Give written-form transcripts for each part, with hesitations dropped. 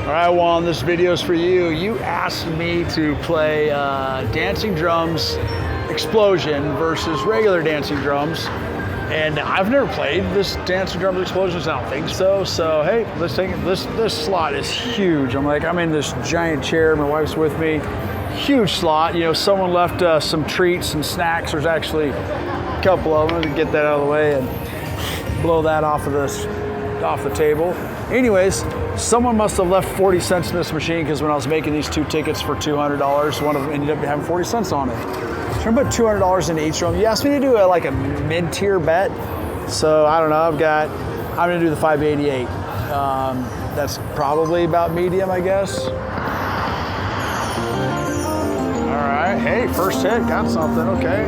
All right, Juan, this video is for you. You asked me to play Dancing Drums Explosion versus regular Dancing Drums. And I've never played this Dancing Drums Explosions, I don't think so. So, hey, let's take it. This slot is huge. I'm in this giant chair, my wife's with me. Huge slot. You know, someone left some treats and snacks. There's actually a couple of them to get that out of the way and blow that off the table. Anyways, someone must have left 40 cents in this machine because when I was making these two tickets for $200, one of them ended up having 40 cents on it. So I'm put $200 into each of them. You asked me to do a mid-tier bet. So I don't know, I'm gonna do the 588. That's probably about medium, I guess. All right, hey, first hit, got something, okay.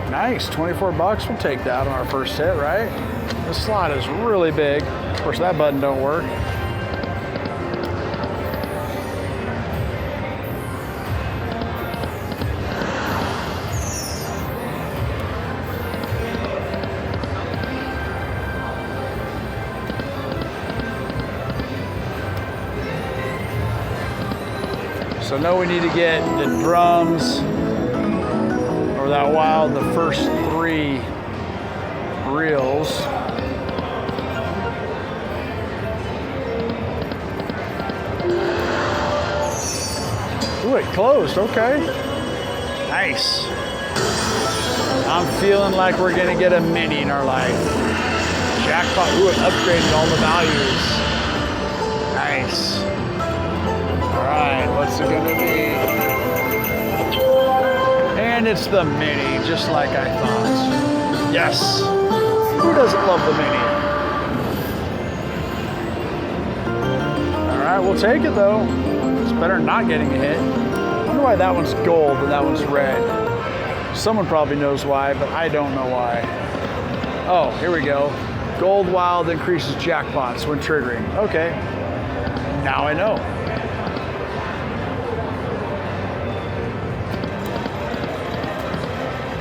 Nice, 24 bucks, we'll take that on our first hit, right? This slot is really big. Of course, that button don't work. So now we need to get the drums or that wild, the first 3 reels. Ooh, it closed, okay. Nice. I'm feeling like we're gonna get a mini in our life. Jackpot, ooh, it upgraded all the values. Nice. All right, what's it gonna be? And it's the mini, just like I thought. Yes. Who doesn't love the mini? All right, we'll take it though. It's better than not getting a hit. I wonder why that one's gold and that one's red. Someone probably knows why, but I don't know why. Oh, here we go. Gold wild increases jackpots when triggering. Okay, now I know.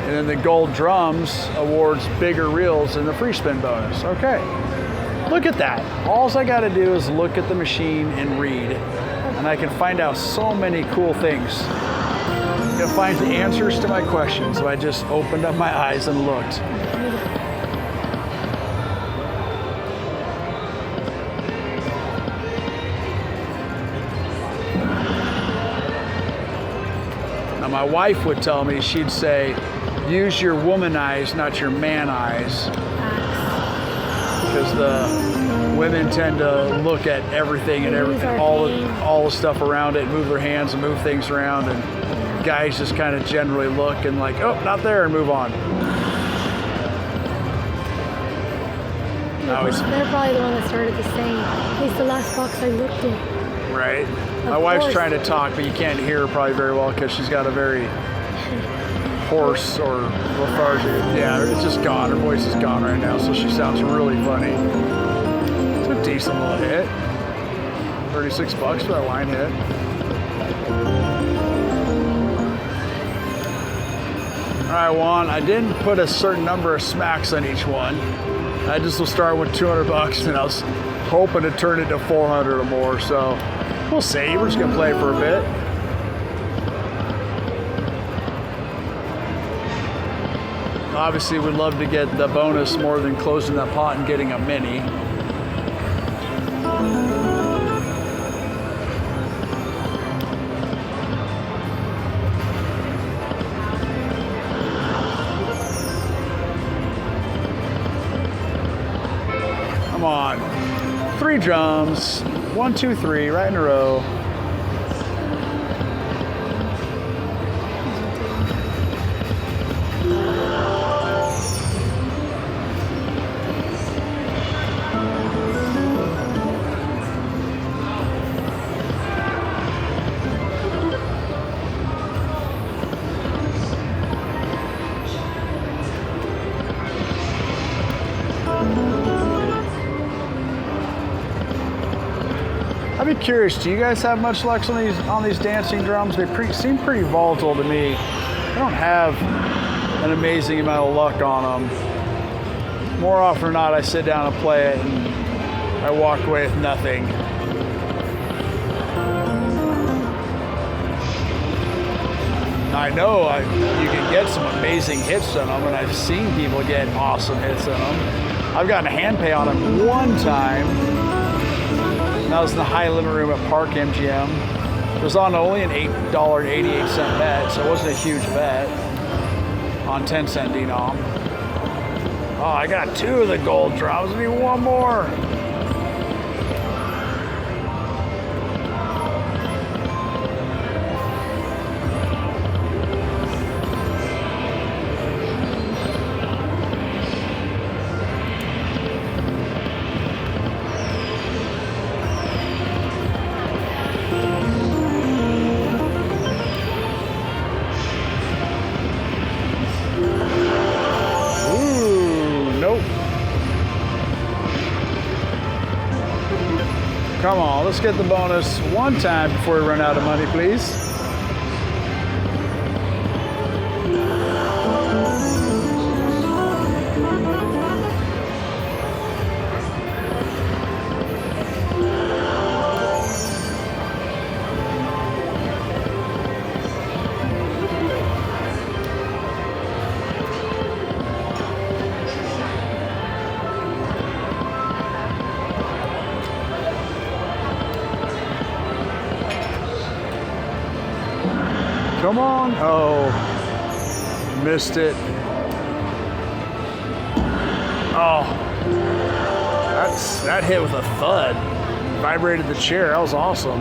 And then the gold drums awards bigger reels in the free spin bonus. Okay, look at that. All I gotta do is look at the machine and read, and I can find out so many cool things. I can find the answers to my questions if I just opened up my eyes and looked. Now my wife would tell me, she'd say, use your woman eyes, not your man eyes. Because the women tend to look at everything and everything, all the stuff around it, move their hands and move things around, and guys just kind of generally look and like, oh, not there, and move on. They're probably the one that started the saying, it's the last box I looked at. Right. My wife's trying to talk, but you can't hear her probably very well because she's got a very hoarse or lethargic. Yeah, it's just gone. Her voice is gone right now, so she sounds really funny. It's a decent little hit. 36 bucks for that line hit. All right, Juan, I didn't put a certain number of smacks on each one. I just will start with 200 bucks, and I was hoping to turn it to 400 or more, so we'll see. We're just gonna play for a bit. Obviously, we'd love to get the bonus more than closing that pot and getting a mini. Come on. 3 drums. 1, 2, 3, right in a row. I'd be curious, do you guys have much luck on these dancing drums? They seem pretty volatile to me. I don't have an amazing amount of luck on them. more often than not, I sit down and play it, and I walk away with nothing. I know you can get some amazing hits on them, and I've seen people get awesome hits on them. I've gotten a Handpay on them one time. That was in the high limit room at Park MGM. It was on only an $8.88 bet, so it wasn't a huge bet on 10-cent denom. Oh, I got 2 of the gold drops. I need 1 more. Come on, let's get the bonus one time before we run out of money, please. Come on. Oh, missed it. Oh, that hit with a thud. Vibrated the chair. That was awesome.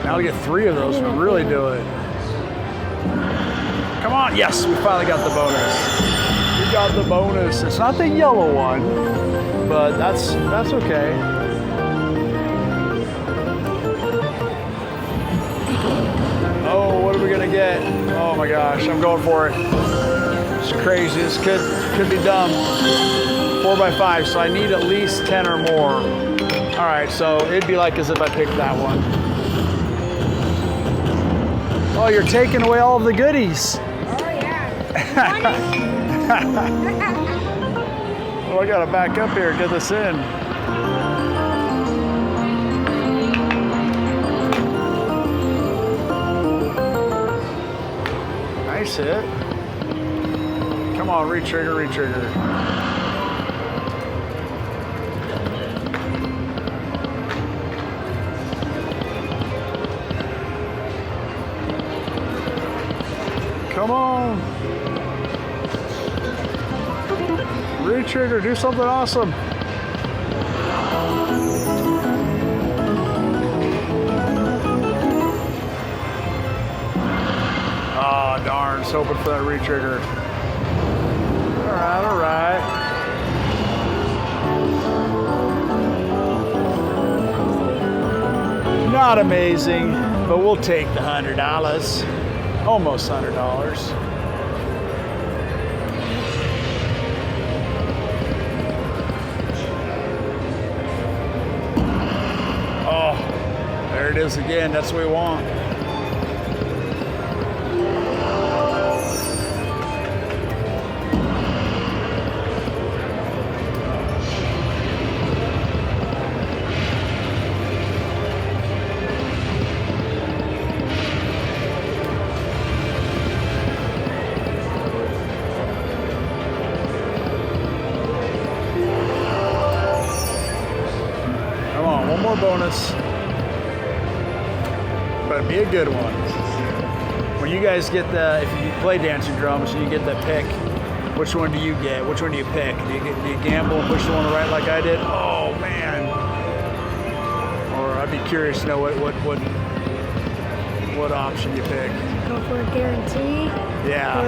Now we get 3 of those to really do it. Come on. Yes, we finally got the bonus. We got the bonus. It's not the yellow one, but that's okay. Oh, what are we gonna get? Oh my gosh, I'm going for it. It's crazy. This could be dumb. 4x5, so I need at least 10 or more. All right, so it'd be like as if I picked that one. Oh, you're taking away all of the goodies. Oh, yeah. Well, I gotta back up here, get this in. Nice hit. Come on, re-trigger, re-trigger. Come on. Re-trigger, do something awesome. Oh, darn, just hoping for that re-trigger. All right. Not amazing, but we'll take the $100. Almost $100. Oh, there it is again. That's what we want. One more bonus, but it'd be a good one. When you guys get if you play dancing drums and you get that pick, which one do you get? Which one do you pick? Do you gamble and push the one to the right like I did? Oh man! Or I'd be curious to know what option you pick. Go for a guarantee. Yeah.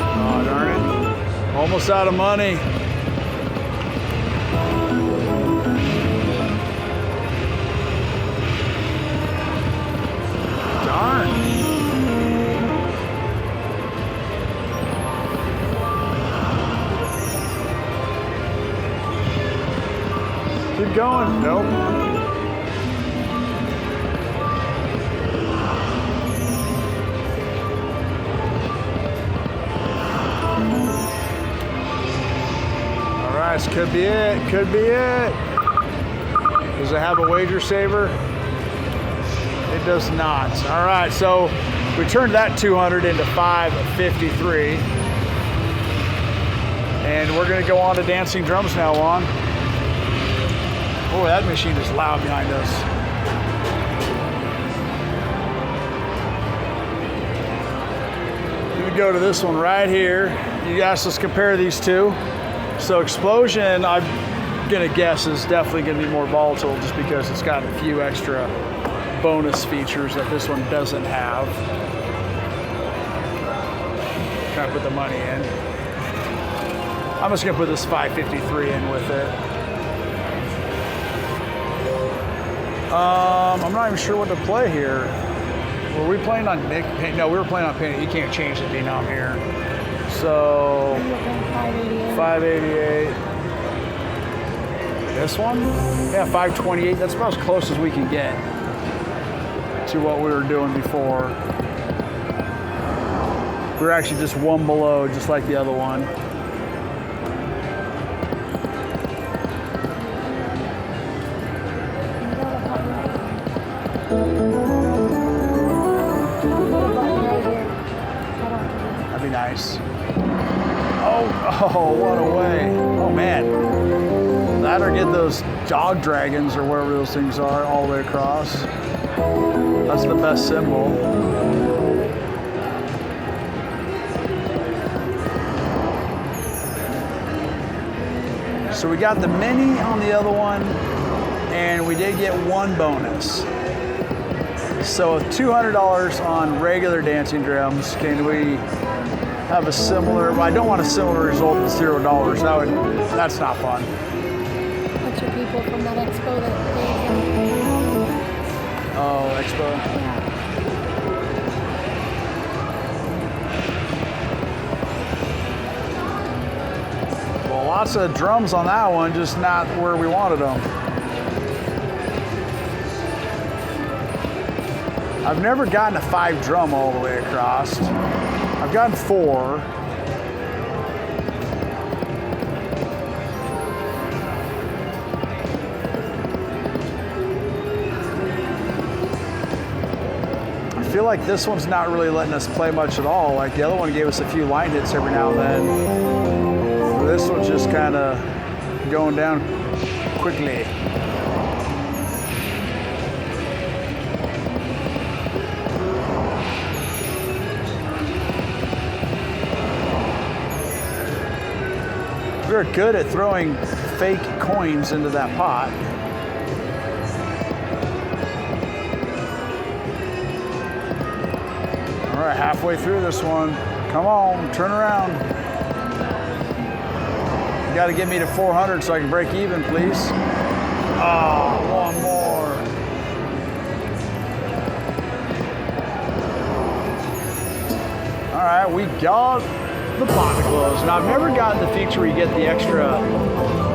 Oh darn it! Almost out of money. Keep going. Nope. this could be it. Could be it. Does it have a wager saver? It does not. All right, so we turned that 200 into 553. And we're gonna go on to dancing drums now, Juan. Boy, that machine is loud behind us. I'm gonna go to this one right here. You guys, let's compare these two. So Explosion, I'm gonna guess, is definitely gonna be more volatile just because it's got a few extra bonus features that this one doesn't have. Trying to put the money in. I'm just gonna put this 553 in with it. I'm not even sure what to play here. Were we playing on Nick? No, we were playing on Penny. You can't change the denom here. So 588. This one? Yeah, 528. That's about as close as we can get to what we were doing before. We're actually just one below, just like the other one. That'd be nice. Oh, what a way. Oh, man. That or get those dog dragons or wherever those things are all the way across. That's the best symbol. So we got the mini on the other one, and we did get one bonus. So with $200 on regular dancing drums, can we have a similar? Well, I don't want a similar result with $0. That's not fun. Bunch of people from that expo that they Oh, expo. yeah. Well, lots of drums on that one, just not where we wanted them. I've never gotten a 5 drum all the way across. I've gotten 4. I feel like this one's not really letting us play much at all. Like the other one gave us a few line hits every now and then. This one's just kind of going down quickly. We're good at throwing fake coins into that pot. All right, halfway through this one. Come on, turn around. You got to get me to 400 so I can break even, please. Oh, one more. All right, we got the pot to close. Now, I've never gotten the feature where you get the extra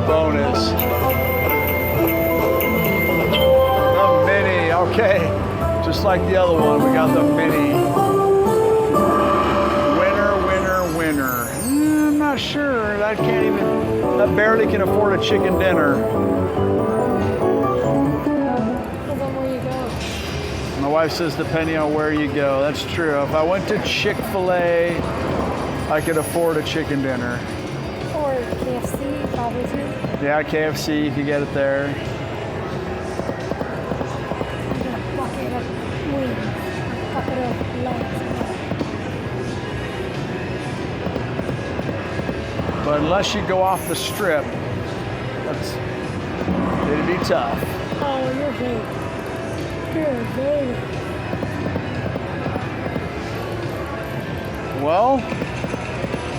bonus. The mini, okay. Just like the other one, we got the mini. Winner, winner, winner. I'm not sure. That barely can afford a chicken dinner. Depends on where you go. My wife says depending on where you go. That's true. If I went to Chick-fil-A, I could afford a chicken dinner. Or KFC, probably too. Yeah, KFC, you could get it there. You get a bucket of wings, a bucket of legs. But unless you go off the strip, it'd be tough. Oh, you're big. You're big. Well,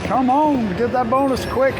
come on, get that bonus quick.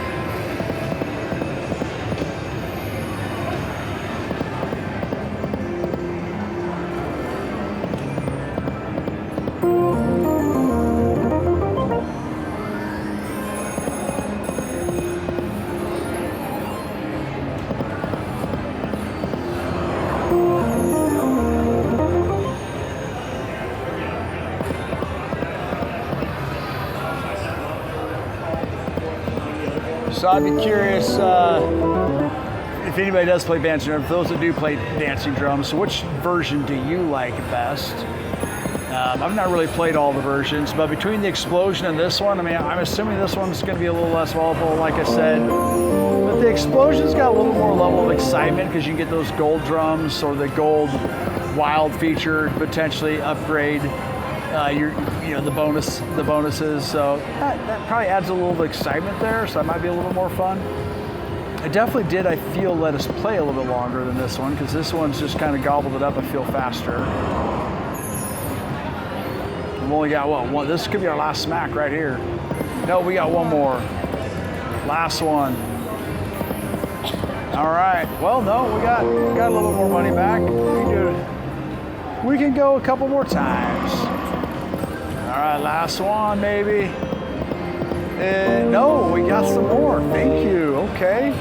So I'd be curious if anybody does play dancing drums, those that do play dancing drums, so which version do you like best? I've not really played all the versions, but between the Explosion and this one, I mean, I'm assuming this one's going to be a little less volatile, like I said. But the Explosion's got a little more level of excitement because you can get those gold drums or the gold wild feature, potentially upgrade the bonuses. So that probably adds a little bit of excitement there. So that might be a little more fun. It definitely did, I feel, let us play a little bit longer than this one because this one's just kind of gobbled it up, I feel, faster. We've only got one. This could be our last smack right here. No, we got one more. Last one. All right. Well, no, we got a little more money back. We can go a couple more times. All right, last one, maybe. No, we got some more. Thank you. Okay.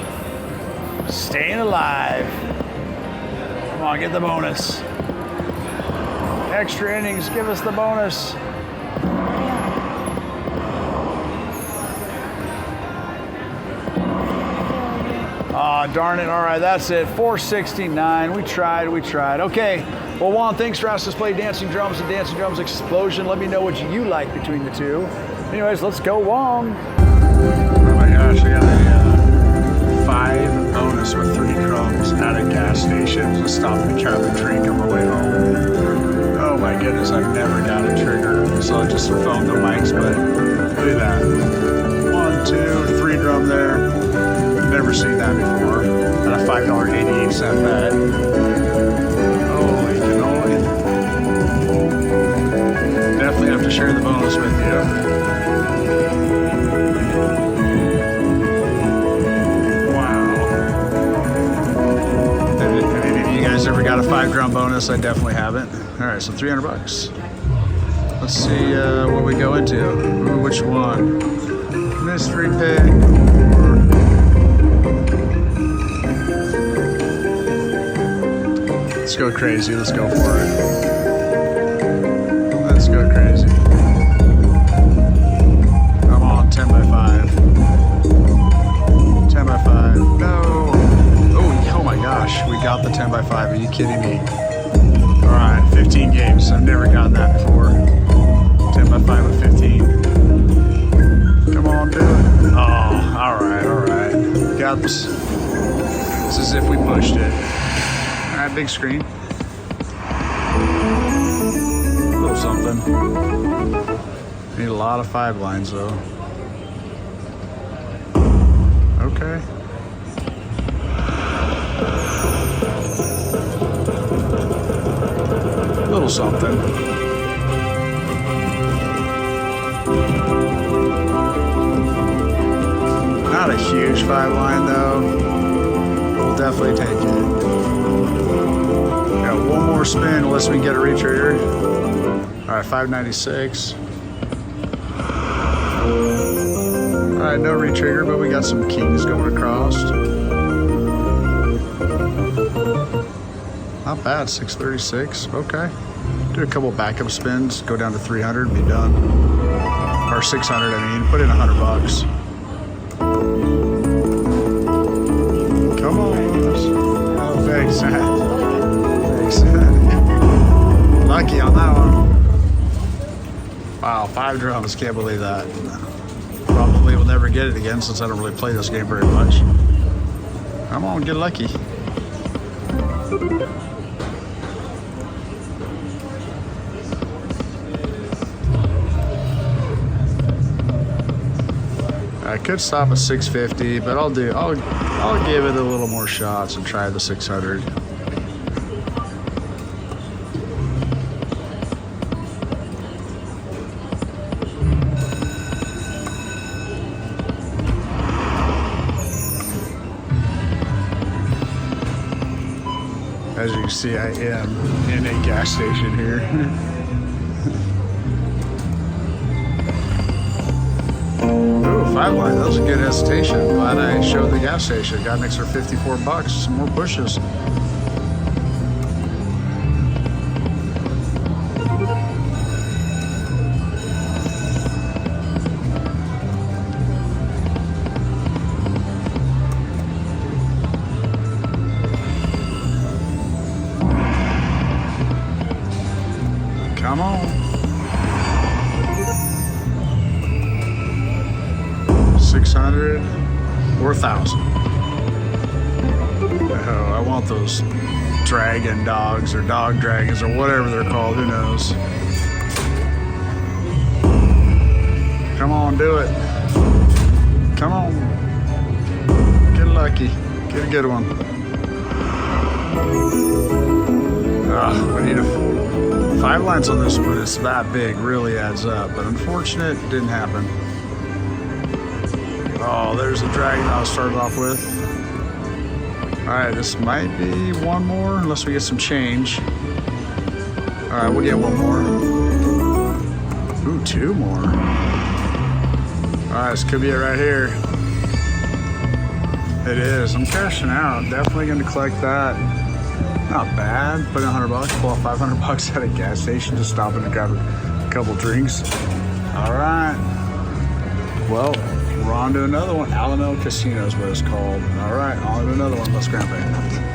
Staying alive. Come on, get the bonus. Extra innings, give us the bonus. Aw, darn it. All right, that's it. 469. We tried. Okay. Well, Juan, thanks for asking us to play Dancing Drums and Dancing Drums Explosion. Let me know what you like between the two. Anyways, let's go, Wong. Oh my gosh, I got a 5 bonus with 3 drums at a gas station. Just stopping to grab a drink on my way home. Oh my goodness, I've never got a trigger. So just a phone, no mics, but look at that. 1, 2, 3 drum there. Never seen that before. At a $5.88 bet. Holy cannoli. Definitely have to share the bonus with you. Wow. Have any of you guys ever got a 5 drum bonus? I definitely haven't. All right, so $300. Let's see what we go into. Ooh, which one? Mystery pick. Let's go crazy. Let's go for it. Let's go crazy. Come on, 10 by 5. 10 by 5. No. Oh my gosh. We got the 10 by 5. Are you kidding me? All right, 15 games. I've never gotten that before. 10 by 5 with 15. Come on, do it. Oh, all right. Got this. This is if we pushed it. All right, big screen. A little something. Need a lot of 5 lines though. Okay. Little something. Not a huge 5 line though. We'll definitely take it. Got one more spin unless we can get a retrigger. All right, 596. All right, no retrigger, but we got some kings going across. Not bad, 636, okay. Do a couple backup spins, go down to 300 and be done. Or 600, I mean, put in $100. Come on. Oh, thanks, lucky on that one. Wow, 5 drums, can't believe that. Probably will never get it again since I don't really play this game very much. Come on, get lucky. I could stop at 650, but I'll give it a little more shots and try the 600. As you can see, I am in a gas station here. Ooh, 5 line, that was a good hesitation. Glad I showed the gas station. Got an extra $54, some more pushes. 600 or 1,000. Oh, I want those dragon dogs or dog dragons or whatever they're called. Who knows? Come on, do it. Come on. Get lucky. Get a good one. We need 5 lines on this one. It's that big, really adds up. But unfortunate, it didn't happen. Oh, there's the dragon I started off with. Alright, this might be one more, unless we get some change. Alright, we'll get one more. Ooh, 2 more. Alright, this could be it right here. It is. I'm cashing out. Definitely going to collect that. Not bad. Put in $100, pull off $500 at a gas station, just stopping to grab a couple drinks. Alright. Well, we're on to another one. Alamo Casino is what it's called. Alright, on to another one. Let's grab it.